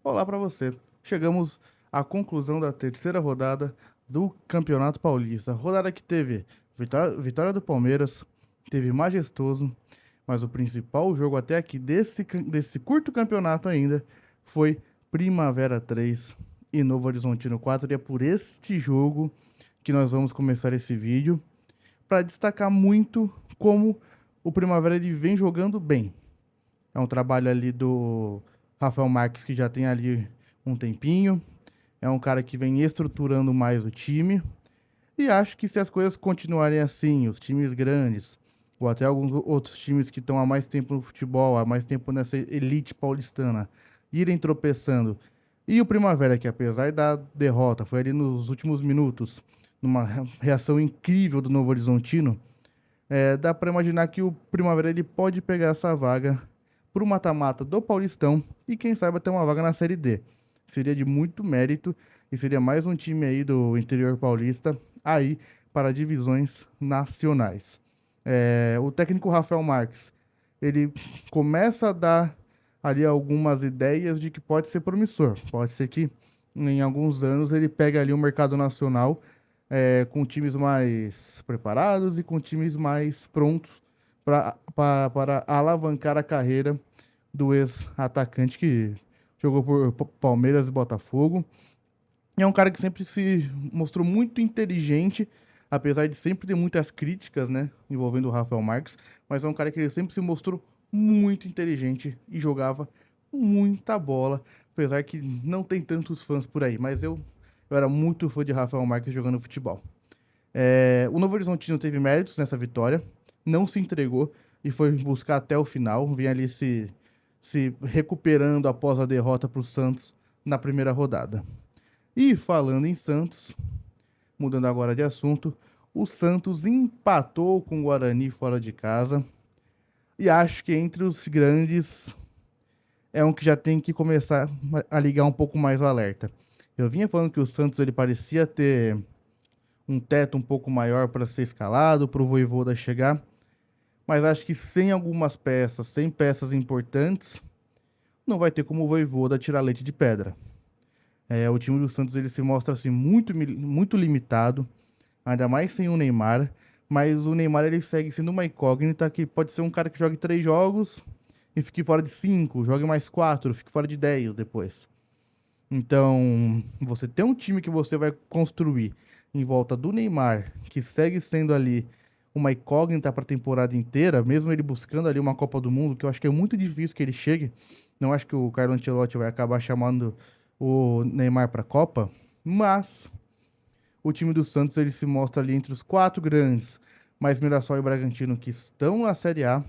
Olá para você. Chegamos à conclusão da terceira rodada do Campeonato Paulista. Rodada que teve vitória do Palmeiras, teve majestoso, mas o principal jogo até aqui desse curto campeonato ainda foi Primavera 3 e Novo Horizontino 4. E é por este jogo que nós vamos começar esse vídeo para destacar muito como o Primavera ele vem jogando bem. É um trabalho ali do Rafael Marques, que já tem ali um tempinho. É um cara que vem estruturando mais o time. E acho que se as coisas continuarem assim, os times grandes, ou até alguns outros times que estão há mais tempo no futebol, há mais tempo nessa elite paulistana, irem tropeçando. E o Primavera, que apesar da derrota, foi ali nos últimos minutos, numa reação incrível do Novo Horizontino, dá para imaginar que o Primavera ele pode pegar essa vaga para o mata-mata do Paulistão e quem sabe até uma vaga na Série D. Seria de muito mérito e seria mais um time aí do interior paulista aí para divisões nacionais. O técnico Rafael Marques, ele começa a dar ali algumas ideias de que pode ser promissor. Pode ser que em alguns anos ele pegue ali o mercado nacional com times mais preparados e com times mais prontos para alavancar a carreira do ex-atacante que jogou por Palmeiras e Botafogo. E é um cara que sempre se mostrou muito inteligente, apesar de sempre ter muitas críticas, né, envolvendo o Rafael Marques, mas é um cara que ele sempre se mostrou muito inteligente e jogava muita bola, apesar que não tem tantos fãs por aí, mas eu era muito fã de Rafael Marques jogando futebol. O Novo Horizontino teve méritos nessa vitória, não se entregou e foi buscar até o final, vinha ali se recuperando após a derrota para o Santos na primeira rodada. E falando em Santos, mudando agora de assunto, o Santos empatou com o Guarani fora de casa e acho que entre os grandes é um que já tem que começar a ligar um pouco mais o alerta. Eu vinha falando que o Santos ele parecia ter um teto um pouco maior para ser escalado, para o Vojvoda chegar, mas acho que sem algumas peças, sem peças importantes, não vai ter como o Vojvoda tirar leite de pedra. O time do Santos ele se mostra assim muito limitado, ainda mais sem o Neymar, mas o Neymar ele segue sendo uma incógnita que pode ser um cara que jogue 3 jogos e fique fora de 5, jogue mais 4, fique fora de 10 depois. Então, você tem um time que você vai construir em volta do Neymar, que segue sendo ali uma incógnita para a temporada inteira, mesmo ele buscando ali uma Copa do Mundo, que eu acho que é muito difícil que ele chegue. Não acho que o Carlo Ancelotti vai acabar chamando o Neymar para a Copa, mas o time do Santos ele se mostra ali entre os 4 grandes, mais Mirassol e Bragantino que estão na Série A.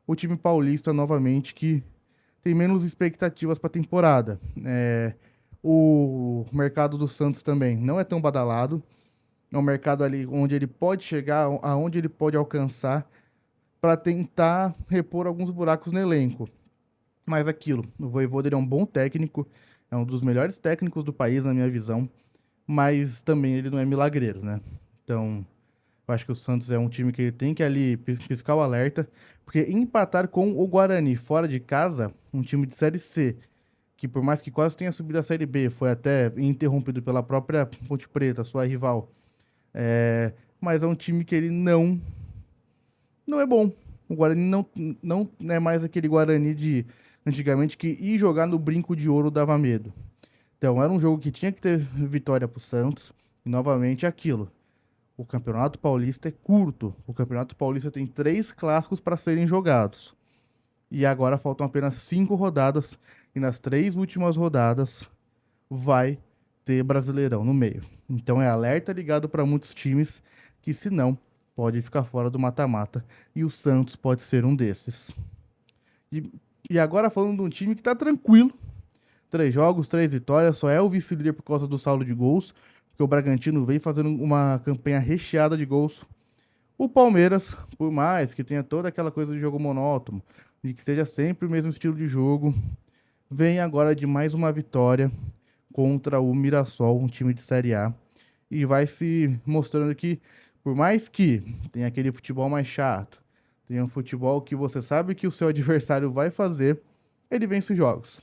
O time paulista novamente que tem menos expectativas para a temporada. O mercado do Santos também não é tão badalado. É um mercado ali onde ele pode chegar, aonde ele pode alcançar para tentar repor alguns buracos no elenco. Mas aquilo, o Vojvoda ele é um bom técnico, é um dos melhores técnicos do país na minha visão, mas também ele não é milagreiro, né? Então, eu acho que o Santos é um time que ele tem que ali piscar o alerta, porque empatar com o Guarani fora de casa, um time de Série C, que por mais que quase tenha subido a Série B, foi até interrompido pela própria Ponte Preta, sua rival. Mas é um time que ele não é bom. O Guarani não é mais aquele Guarani de antigamente que ir jogar no brinco de ouro dava medo. Então era um jogo que tinha que ter vitória pro Santos. E novamente aquilo. O Campeonato Paulista é curto. O Campeonato Paulista tem 3 clássicos para serem jogados. E agora faltam apenas 5 rodadas. E nas 3 últimas rodadas vai ter Brasileirão no meio. Então é alerta ligado para muitos times que, se não, pode ficar fora do mata-mata. E o Santos pode ser um desses. E, e agora falando de um time que está tranquilo. 3 jogos, 3 vitórias, só é o vice-líder por causa do saldo de gols, porque o Bragantino vem fazendo uma campanha recheada de gols. O Palmeiras, por mais que tenha toda aquela coisa de jogo monótono, de que seja sempre o mesmo estilo de jogo, vem agora de mais uma vitória contra o Mirassol, um time de Série A, e vai se mostrando que, por mais que tenha aquele futebol mais chato, tenha um futebol que você sabe que o seu adversário vai fazer, ele vence os jogos.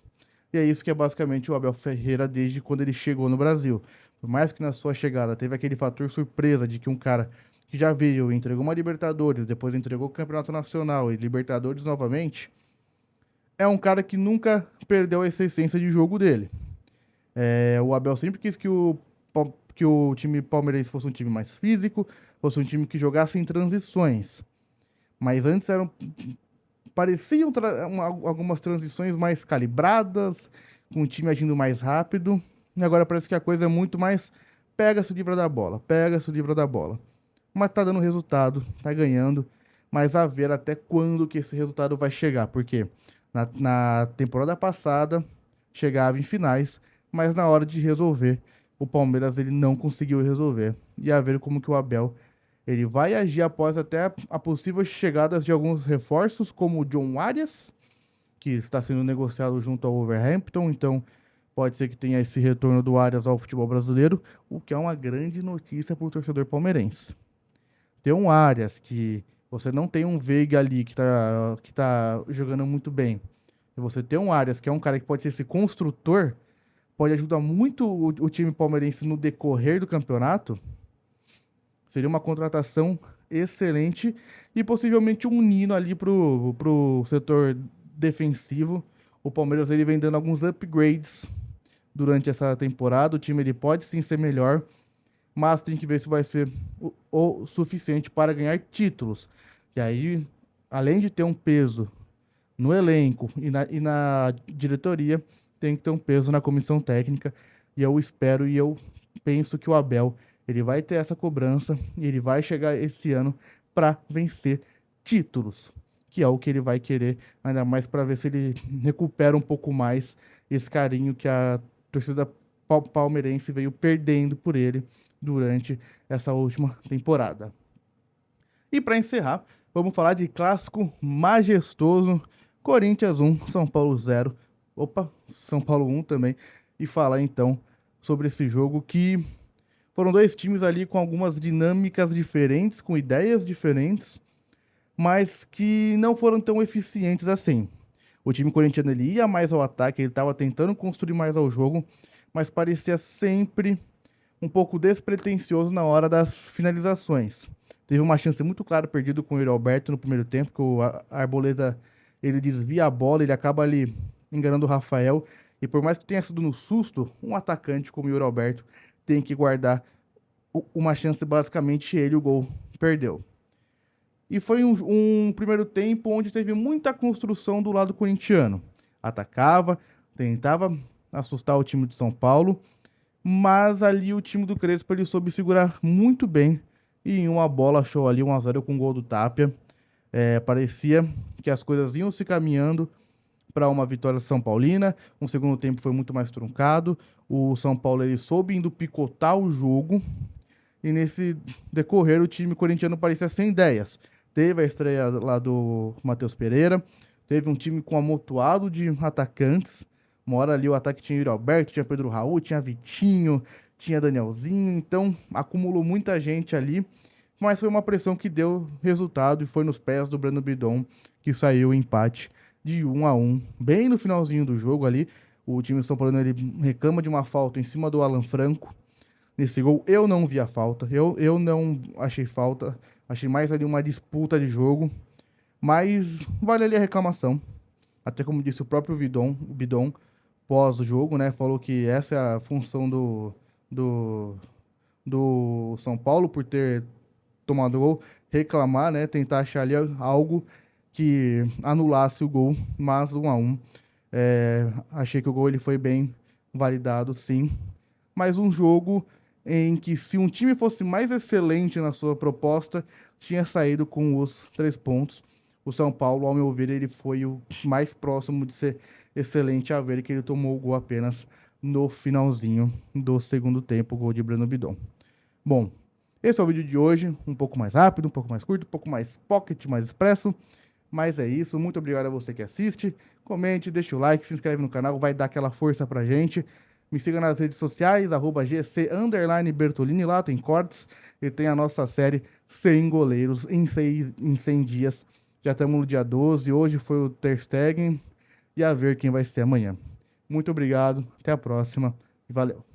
E é isso que é basicamente o Abel Ferreira desde quando ele chegou no Brasil. Por mais que na sua chegada teve aquele fator surpresa de que um cara que já veio, entregou uma Libertadores, depois entregou o Campeonato Nacional e Libertadores novamente, é um cara que nunca perdeu essa essência de jogo dele. O Abel sempre quis que o time palmeirense fosse um time mais físico, fosse um time que jogasse em transições. Mas antes pareciam algumas transições mais calibradas, com o time agindo mais rápido. E agora parece que a coisa é muito mais pega-se o livro da bola, pega-se o livro da bola. Mas tá dando resultado, tá ganhando, mas a ver até quando que esse resultado vai chegar, porque na temporada passada chegava em finais, mas na hora de resolver, o Palmeiras ele não conseguiu resolver. E a ver como que o Abel ele vai agir após até a possíveis chegadas de alguns reforços, como o John Arias, que está sendo negociado junto ao Wolverhampton, então pode ser que tenha esse retorno do Arias ao futebol brasileiro, o que é uma grande notícia para o torcedor palmeirense. Ter um Arias que você não tem um Veiga ali que tá jogando muito bem, e você ter um Arias que é um cara que pode ser esse construtor, pode ajudar muito o time palmeirense no decorrer do campeonato. Seria uma contratação excelente e possivelmente um nino ali pro setor defensivo. O Palmeiras ele vem dando alguns upgrades durante essa temporada. O time ele pode sim ser melhor, mas tem que ver se vai ser o suficiente para ganhar títulos. E aí, além de ter um peso no elenco e na diretoria, tem que ter um peso na comissão técnica. E eu espero e eu penso que o Abel ele vai ter essa cobrança e ele vai chegar esse ano para vencer títulos, que é o que ele vai querer, ainda mais para ver se ele recupera um pouco mais esse carinho que a torcida palmeirense veio perdendo por ele durante essa última temporada. E para encerrar, vamos falar de clássico majestoso, Corinthians 1, São Paulo 0. Opa, São Paulo 1 também. E falar então sobre esse jogo que foram dois times ali com algumas dinâmicas diferentes, com ideias diferentes, mas que não foram tão eficientes assim. O time corintiano ele ia mais ao ataque, ele estava tentando construir mais ao jogo, mas parecia sempre um pouco despretensioso na hora das finalizações. Teve uma chance muito clara perdida com o Yuri Alberto no primeiro tempo, que o Arboleda ele desvia a bola, ele acaba ali enganando o Rafael, e por mais que tenha sido no susto, um atacante como o Yuri Alberto tem que guardar uma chance, basicamente ele, o gol, perdeu. E foi um primeiro tempo onde teve muita construção do lado corintiano. Atacava, tentava assustar o time de São Paulo, mas ali o time do Crespo ele soube segurar muito bem e em uma bola achou ali 1-0 com o gol do Tapia. Parecia que as coisas iam se caminhando para uma vitória São Paulina. Um segundo tempo foi muito mais truncado. O São Paulo ele soube indo picotar o jogo e nesse decorrer o time corintiano parecia sem ideias. Teve a estreia lá do Matheus Pereira, teve um time com amontoado de atacantes. Uma hora ali o ataque tinha Yuri Alberto, tinha Pedro Raul, tinha Vitinho, tinha Danielzinho, então acumulou muita gente ali, mas foi uma pressão que deu resultado e foi nos pés do Breno Bidon que saiu o empate de 1-1, bem no finalzinho do jogo ali. O time de São Paulo ele reclama de uma falta em cima do Alan Franco. Nesse gol eu não vi a falta, eu não achei falta, achei mais ali uma disputa de jogo, mas vale ali a reclamação. Até como disse o próprio Bidon pós o jogo, né, falou que essa é a função do São Paulo por ter tomado o gol, reclamar, né, tentar achar ali algo que anulasse o gol, mas 1-1. Achei que o gol ele foi bem validado, sim, mas um jogo em que se um time fosse mais excelente na sua proposta, tinha saído com os 3 pontos. O São Paulo, ao meu ver, ele foi o mais próximo de ser excelente a ver que ele tomou o gol apenas no finalzinho do segundo tempo, o gol de Breno Bidon. Bom, esse é o vídeo de hoje, um pouco mais rápido, um pouco mais curto, um pouco mais pocket, mais expresso, mas é isso. Muito obrigado a você que assiste, comente, deixa o like, se inscreve no canal, vai dar aquela força pra gente. Me siga nas redes sociais, @GC_Bertolini, lá tem cortes e tem a nossa série 100 goleiros em 100 dias. Já estamos no dia 12, hoje foi o Ter Stegen e a ver quem vai ser amanhã. Muito obrigado, até a próxima e valeu.